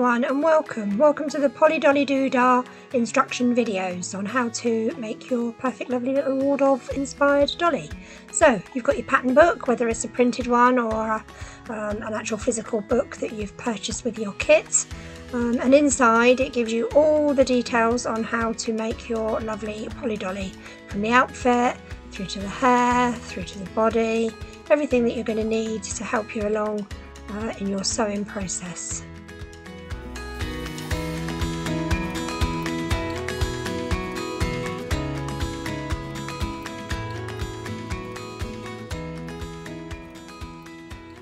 everyone, and welcome to the Polly Dolly Doodah instruction videos on how to make your perfect lovely little Waldorf inspired dolly. So you've got your pattern book, whether it's a printed one or an actual physical book that you've purchased with your kit, and inside it gives you all the details on how to make your lovely Polly Dolly, from the outfit through to the hair, through to the body, everything that you're going to need to help you along in your sewing process.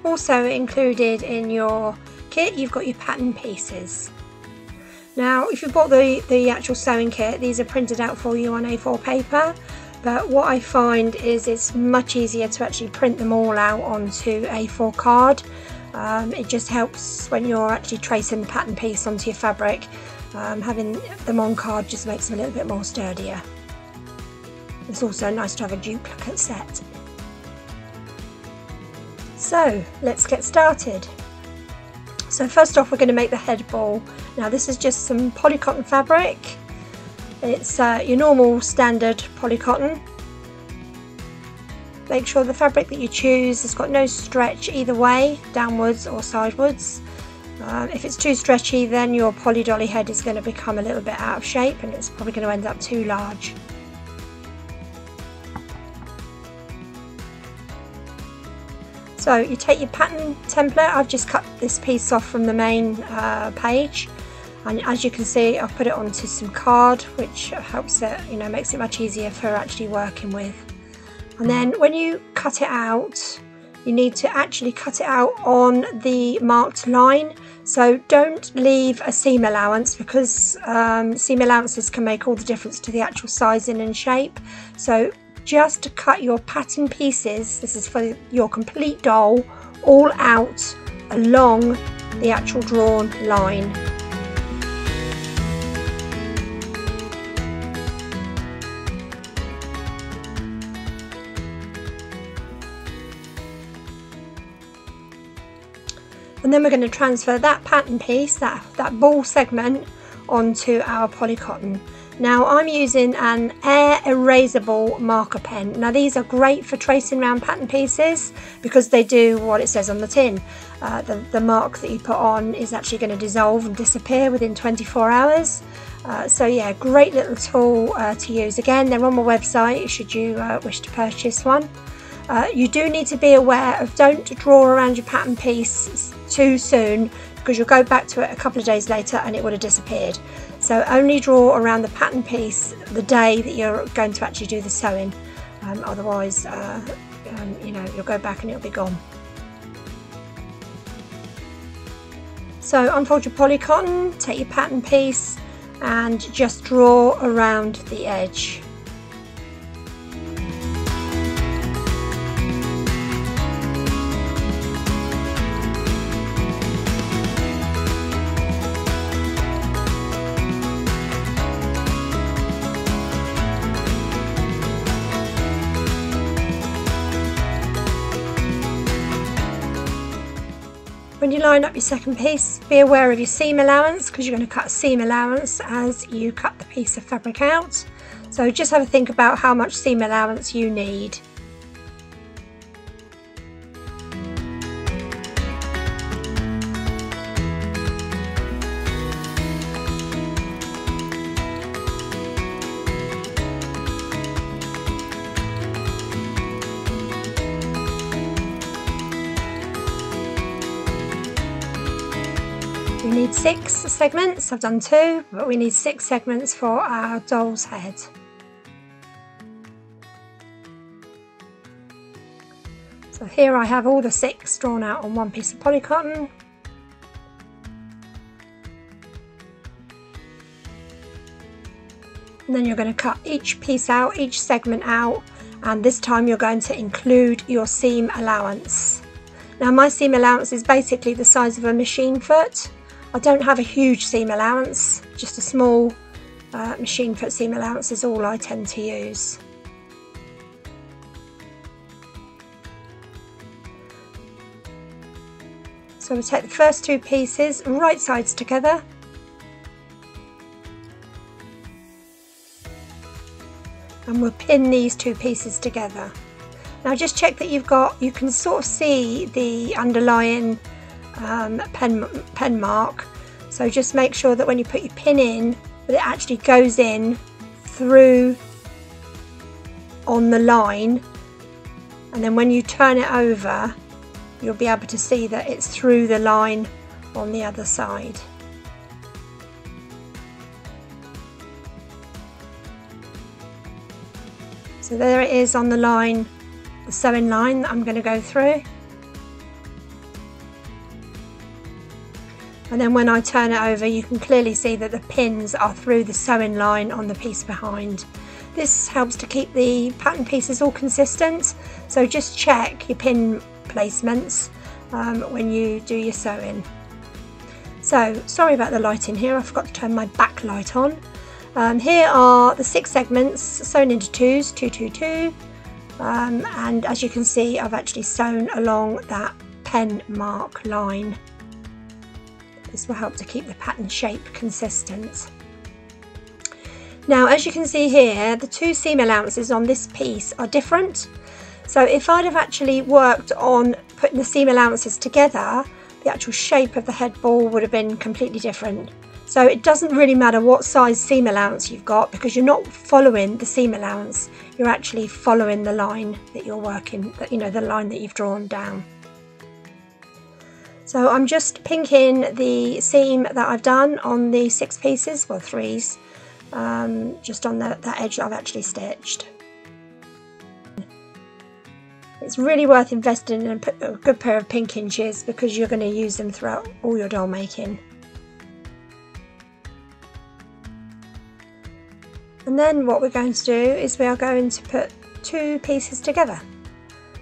Also included in your kit, you've got your pattern pieces. Now, if you bought the actual sewing kit, these are printed out for you on A4 paper, but what I find is it's much easier to actually print them all out onto A4 card. It just helps when you're actually tracing the pattern piece onto your fabric. Having them on card just makes them a little bit more sturdier. It's also nice to have a duplicate set. So let's get started. So first off, we're going to make the head ball. Now this is just some polycotton fabric. It's your normal standard polycotton. Make sure the fabric that you choose has got no stretch either way, downwards or sidewards. If it's too stretchy, then your Polly Dolly head is going to become a little bit out of shape and it's probably going to end up too large. So you take your pattern template. I've just cut this piece off from the main page, and as you can see, I've put it onto some card, which helps it, makes it much easier for actually working with. And then when you cut it out, you need to actually cut it out on the marked line. So don't leave a seam allowance, because seam allowances can make all the difference to the actual sizing and shape. So just cut your pattern pieces, this is for your complete doll, all out along the actual drawn line. And then we're going to transfer that pattern piece, that ball segment, onto our polycotton. Now I'm using an air erasable marker pen. Now these are great for tracing around pattern pieces because they do what it says on the tin. The mark that you put on is actually going to dissolve and disappear within 24 hours. So yeah, great little tool to use. Again, they're on my website should you wish to purchase one. You do need to be aware of, don't draw around your pattern piece too soon, because you'll go back to it a couple of days later and it would have disappeared. So only draw around the pattern piece the day that you're going to actually do the sewing. Otherwise, you'll go back and it'll be gone. So unfold your polycotton, take your pattern piece and just draw around the edge. When you line up your second piece, be aware of your seam allowance, because you're going to cut a seam allowance as you cut the piece of fabric out. So just have a think about how much seam allowance you need. We need 6 segments. I've done 2, but we need 6 segments for our doll's head. So here I have all the 6 drawn out on one piece of polycotton. And then you're going to cut each piece out, each segment out, and this time you're going to include your seam allowance. Now my seam allowance is basically the size of a machine foot. I don't have a huge seam allowance, just a small machine foot seam allowance is all I tend to use. So we'll take the first two pieces, right sides together, and we'll pin these two pieces together. Now just check that you can sort of see the underlying pen mark, so just make sure that when you put your pin in, that it actually goes in through on the line, and then when you turn it over, you'll be able to see that it's through the line on the other side. So there it is on the line, the sewing line that I'm going to go through. And then when I turn it over, you can clearly see that the pins are through the sewing line on the piece behind. This helps to keep the pattern pieces all consistent, so just check your pin placements when you do your sewing. So sorry about the lighting here, I forgot to turn my backlight on. Here are the 6 segments sewn into 2s, 2, 2, 2, and as you can see, I've actually sewn along that pen mark line. This will help to keep the pattern shape consistent. Now as you can see here, the 2 seam allowances on this piece are different. So if I'd have actually worked on putting the seam allowances together, the actual shape of the head ball would have been completely different. So it doesn't really matter what size seam allowance you've got, because you're not following the seam allowance, you're actually following the line that you're working, the line that you've drawn down. So I'm just pinking the seam that I've done on the 6 pieces, well 3s, just on that edge that I've actually stitched. It's really worth investing in a good pair of pink inches, because you're going to use them throughout all your doll making. And then what we're going to do is we are going to put 2 pieces together.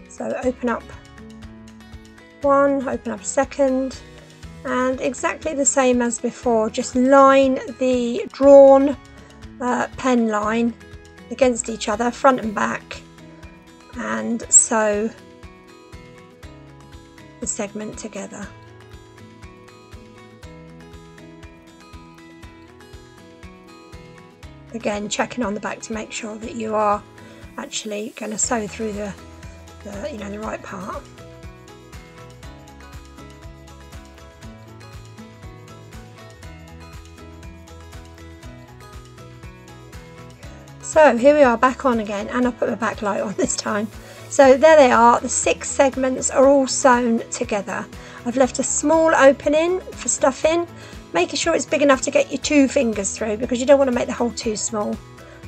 So open up one, open up a second, and exactly the same as before, just line the drawn pen line against each other, front and back, and sew the segment together. Again, checking on the back to make sure that you are actually going to sew through the right part. So here we are back on again, and I'll put my backlight on this time. So there they are, the 6 segments are all sewn together. I've left a small opening for stuffing, making sure it's big enough to get your 2 fingers through, because you don't want to make the hole too small.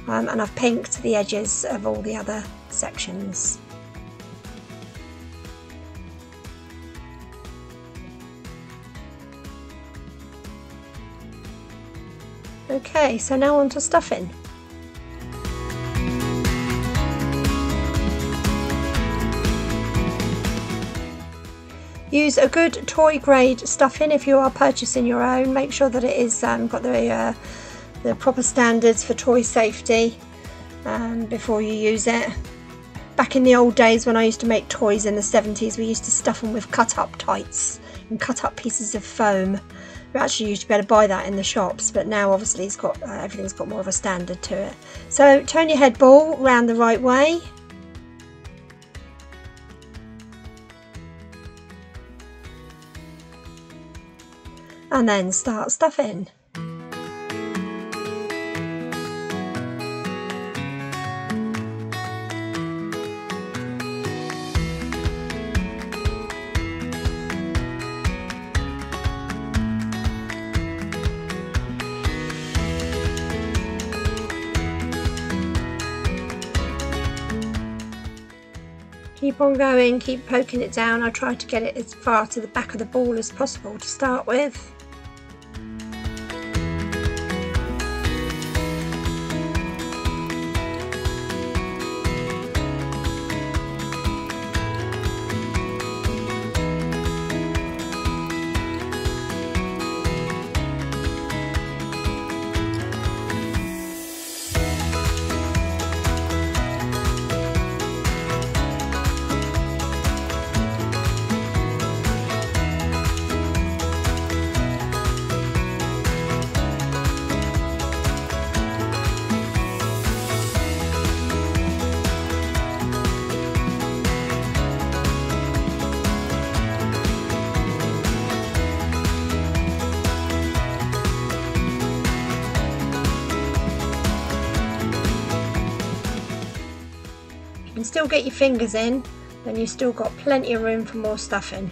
And I've pinked the edges of all the other sections. Okay, so now on to stuffing. Use a good toy grade stuffing if you are purchasing your own. Make sure that it is got the proper standards for toy safety before you use it. Back in the old days when I used to make toys in the 70s, we used to stuff them with cut up tights and cut up pieces of foam. We actually used to be able to buy that in the shops, but now obviously it's got everything's got more of a standard to it. So turn your head ball round the right way. And then start stuffing. Keep on going, keep poking it down. I try to get it as far to the back of the ball as possible to start with. can still get your fingers in, then you've still got plenty of room for more stuffing.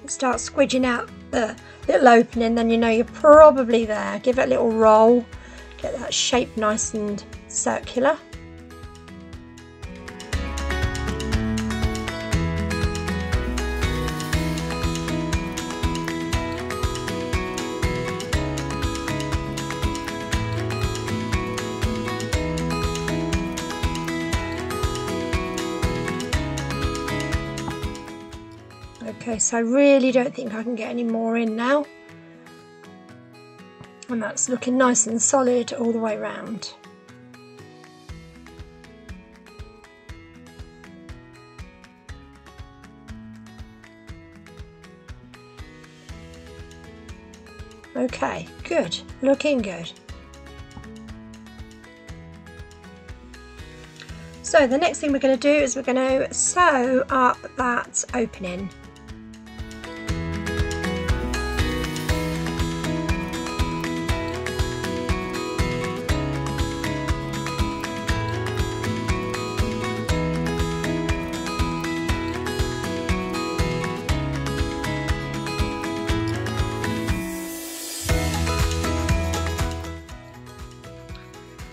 Start squidging out the little opening, then you know you're probably there. Give it a little roll, get that shape nice and circular. Okay, so I really don't think I can get any more in now. And that's looking nice and solid all the way around. Okay, good, looking good. So the next thing we're going to do is we're going to sew up that opening.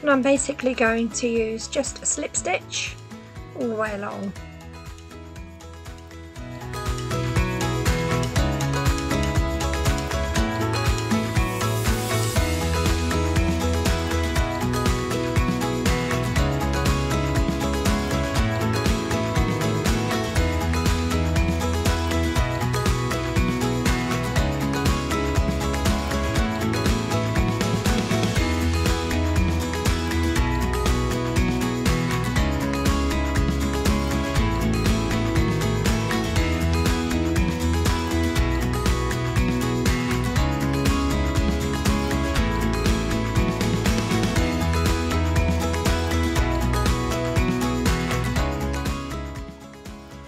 And I'm basically going to use just a slip stitch all the way along.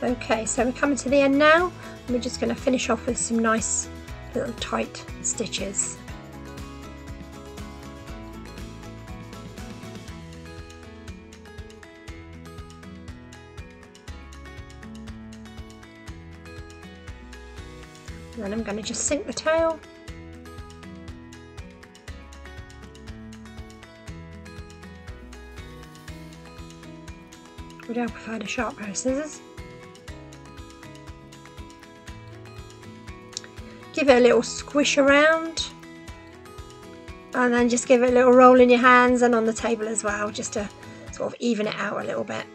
Okay, so we're coming to the end now, and we're just going to finish off with some nice little tight stitches. And then I'm going to just sink the tail. Would I prefer a sharp pair of scissors? Give it a little squish around, and then just give it a little roll in your hands and on the table as well, just to sort of even it out a little bit.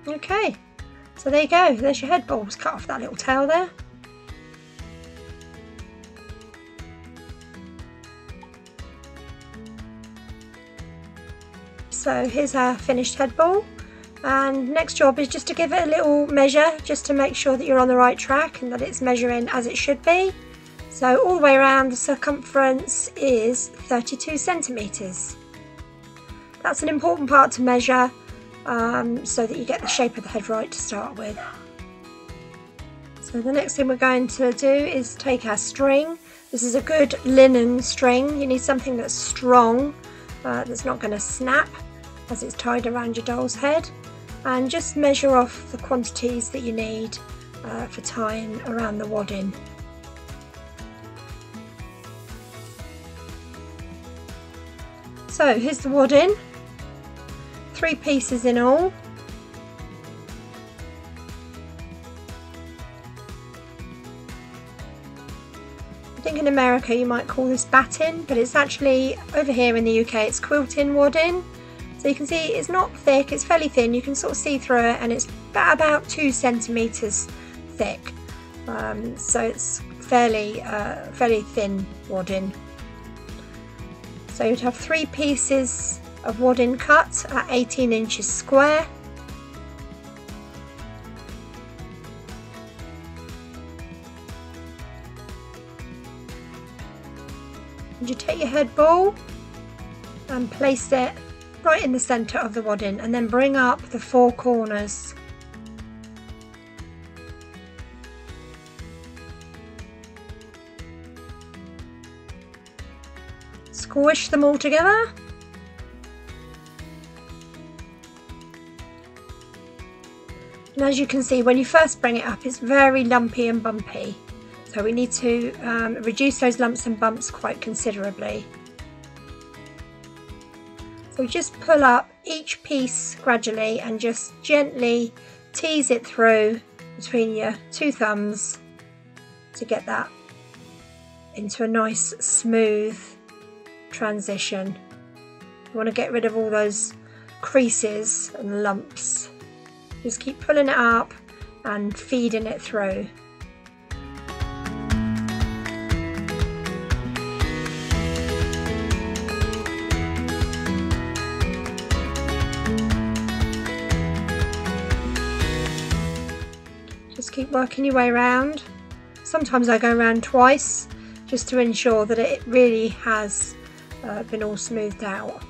Okay, so there you go, there's your head balls. Cut off that little tail there. So here's our finished head ball, and next job is just to give it a little measure, just to make sure that you're on the right track and that it's measuring as it should be. So all the way around, the circumference is 32 centimetres. That's an important part to measure, so that you get the shape of the head right to start with. So the next thing we're going to do is take our string. This is a good linen string. You need something that's strong, that's not going to snap as it's tied around your doll's head, and just measure off the quantities that you need for tying around the wadding. So here's the wadding, 3 pieces in all. I think in America you might call this batting, but it's actually, over here in the UK, it's quilting wadding. So you can see it's not thick, it's fairly thin, you can sort of see through it, and it's about 2 centimetres thick. So it's fairly thin wadding. So you'd have 3 pieces of wadding cut at 18 inches square. And you take your head ball and place it right in the centre of the wadding, and then bring up the 4 corners. Squish them all together. And as you can see, when you first bring it up, it's very lumpy and bumpy. So we need to reduce those lumps and bumps quite considerably. So just pull up each piece gradually and just gently tease it through between your 2 thumbs to get that into a nice smooth transition. You want to get rid of all those creases and lumps. Just keep pulling it up and feeding it through. Just keep working your way around. Sometimes I go around twice just to ensure that it really has been all smoothed out.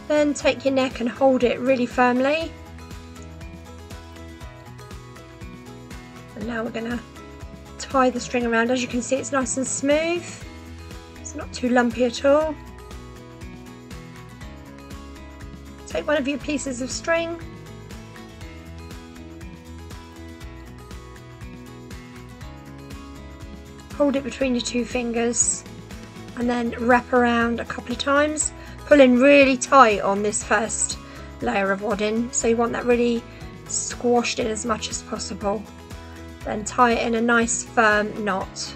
Then take your neck and hold it really firmly. And now we're going to tie the string around. As you can see, it's nice and smooth. It's not too lumpy at all. Take one of your pieces of string. Hold it between your 2 fingers and then wrap around a couple of times. Pulling really tight on this first layer of wadding, so you want that really squashed in as much as possible. Then tie it in a nice firm knot.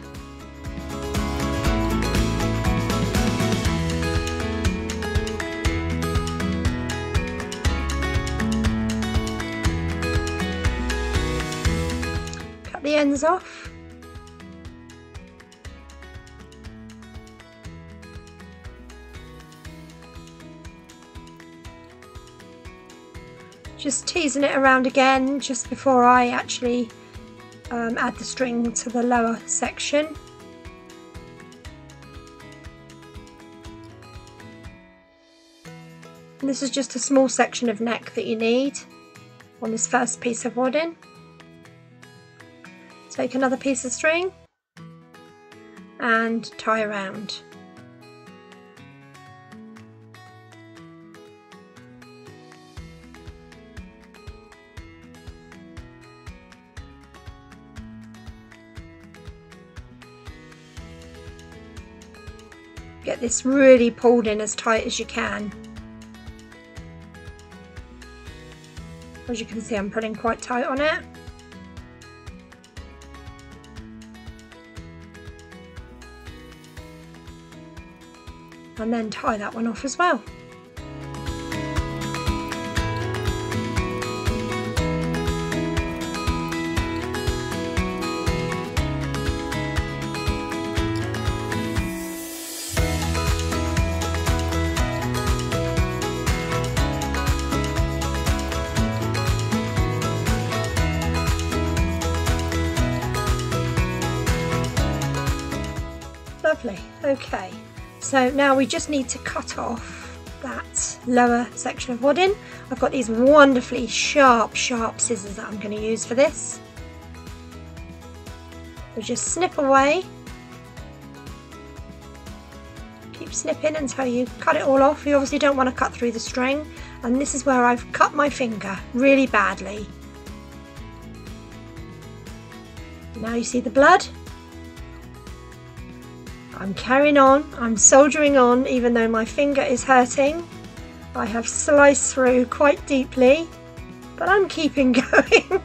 Cut the ends off. Just teasing it around again just before I actually add the string to the lower section. And this is just a small section of neck that you need on this first piece of wadding. Take another piece of string and tie around. Get this really pulled in as tight as you can. As you can see, I'm pulling quite tight on it. And then tie that one off as well. Lovely. Okay, so now we just need to cut off that lower section of wadding. I've got these wonderfully sharp scissors that I'm going to use for this. So just snip away. Keep snipping until you cut it all off. You obviously don't want to cut through the string, and this is where I've cut my finger really badly. Now you see the blood? I'm carrying on, I'm soldiering on even though my finger is hurting. I have sliced through quite deeply, but I'm keeping going.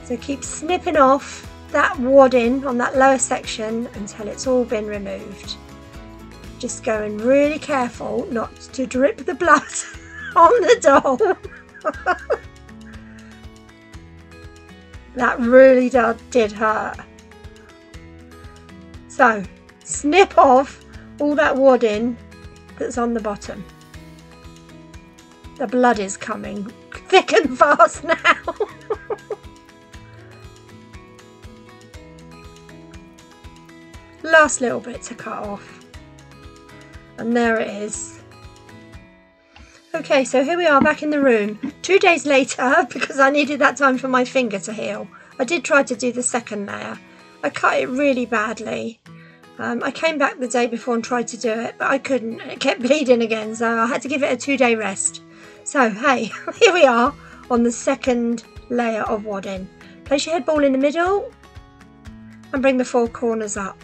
So keep snipping off that wadding on that lower section until it's all been removed. Just going really careful not to drip the blood on the doll. That really did hurt. So snip off all that wadding that's on the bottom. The blood is coming thick and fast now. Last little bit to cut off, and there it is. Okay, so here we are back in the room 2 days later, because I needed that time for my finger to heal. I did try to do the second layer. I cut it really badly. I came back the day before and tried to do it, but I couldn't. It kept bleeding again, so I had to give it a 2-day rest. So hey, here we are on the second layer of wadding. Place your head ball in the middle and bring the 4 corners up.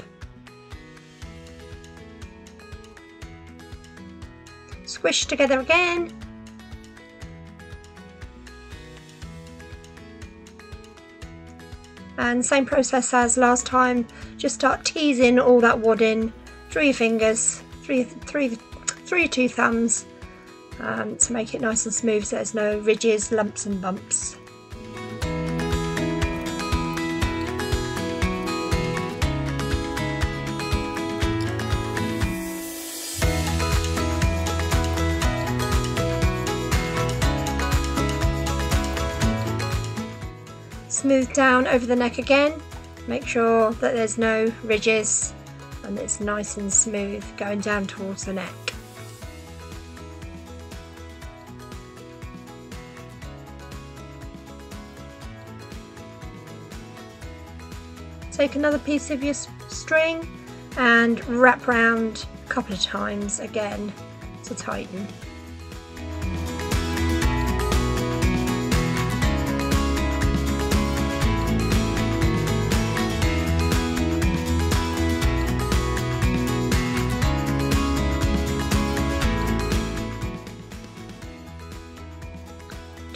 Squish together again. And same process as last time, just start teasing all that wadding through your fingers, through your 2 thumbs, to make it nice and smooth so there's no ridges, lumps and bumps. Smooth down over the neck again, make sure that there's no ridges and it's nice and smooth going down towards the neck. Take another piece of your string and wrap round a couple of times again to tighten.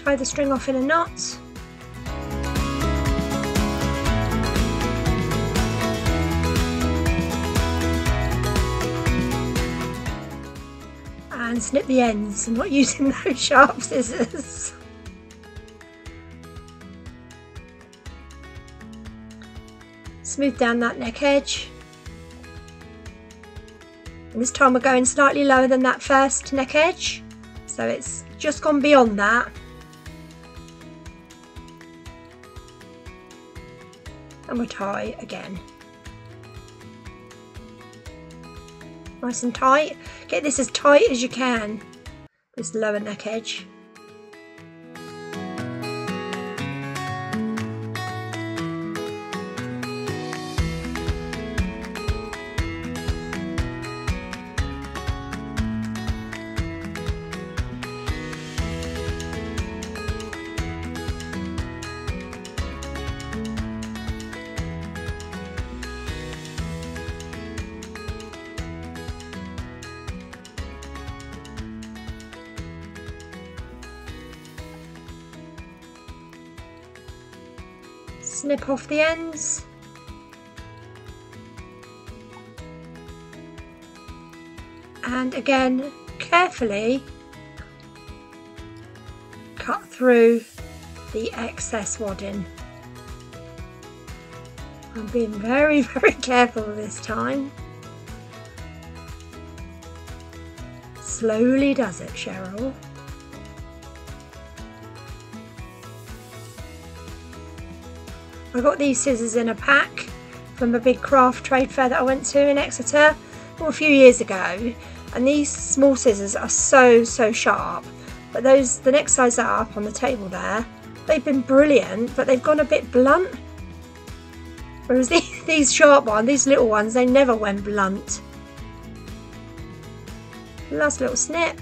Tie the string off in a knot. And snip the ends. I'm not using those sharp scissors. Smooth down that neck edge. And this time we're going slightly lower than that first neck edge. So it's just gone beyond that. And we'll tie again. Nice and tight. Get this as tight as you can, this lower neck edge. Snip off the ends. And again, carefully cut through the excess wadding. I'm being very, very careful this time. Slowly does it, Cheryl. I got these scissors in a pack from a big craft trade fair that I went to in Exeter a few years ago, and these small scissors are so sharp, but the next size up on the table there, they've been brilliant, but they've gone a bit blunt, whereas these sharp ones, these little ones, they never went blunt. Last little snip.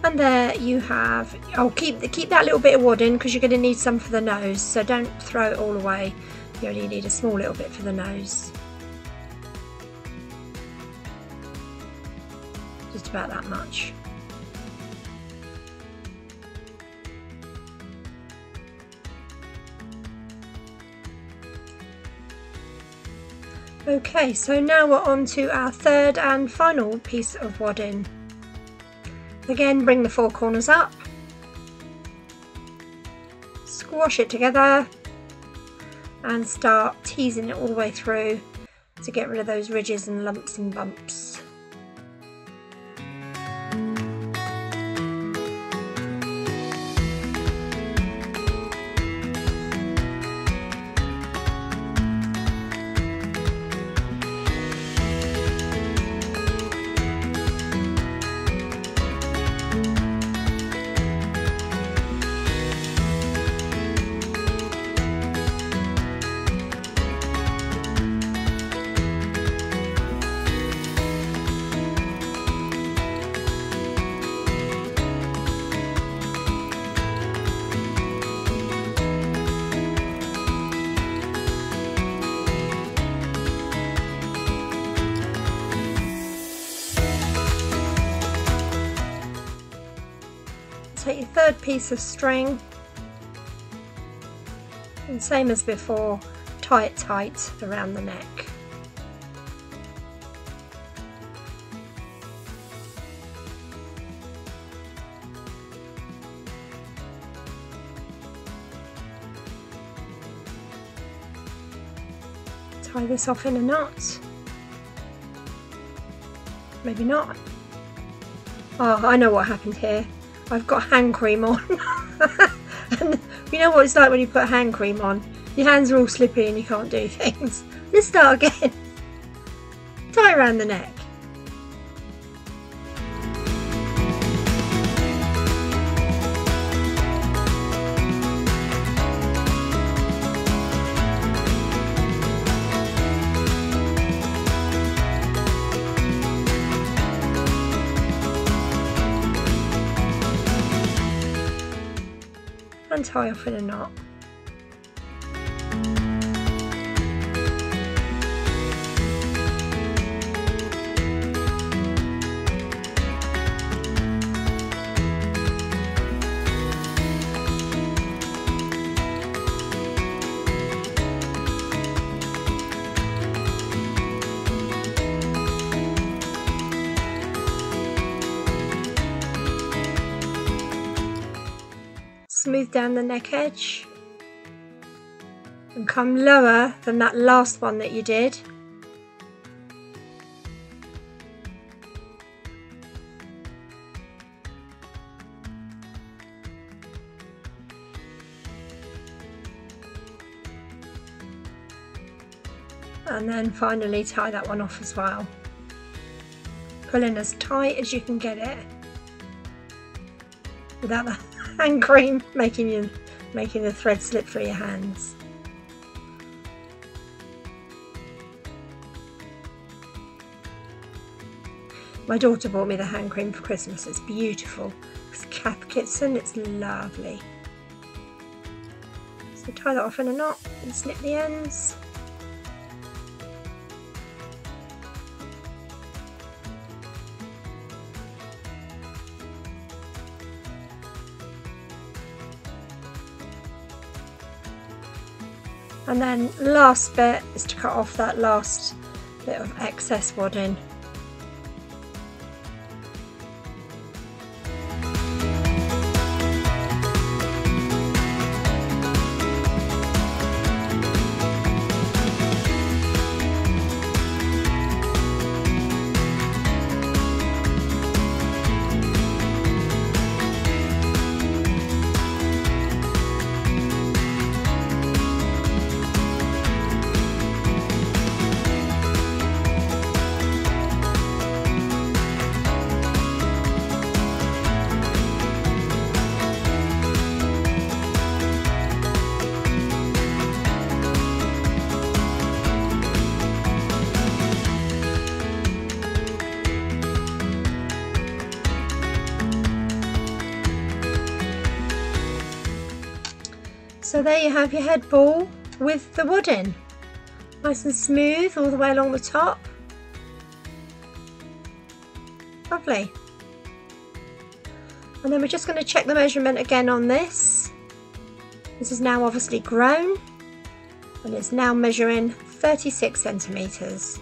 And there you have, oh, keep that little bit of wadding because you're going to need some for the nose, so don't throw it all away. You only need a small little bit for the nose. Just about that much. Okay, so now we're on to our third and final piece of wadding. Again, bring the four corners up, squash it together and start teasing it all the way through to get rid of those ridges and lumps and bumps. Take your third piece of string and same as before, tie it tight around the neck. Tie this off in a knot. Maybe not. Oh, I know what happened here. I've got hand cream on. And you know what it's like when you put hand cream on? Your hands are all slippy and you can't do things. Let's start again. Tie around the neck. And tie off in a knot. Smooth down the neck edge and come lower than that last one that you did. And then finally tie that one off as well. Pull in as tight as you can get it without the hand cream making the thread slip through your hands. My daughter bought me the hand cream for Christmas. It's beautiful. It's Cath Kidston. It's lovely. So tie that off in a knot and snip the ends. And then last bit is to cut off that last bit of excess wadding. So there you have your head ball with the wadding. Nice and smooth all the way along the top. Lovely. And then we're just going to check the measurement again on this. This is now obviously grown and it's now measuring 36 centimetres.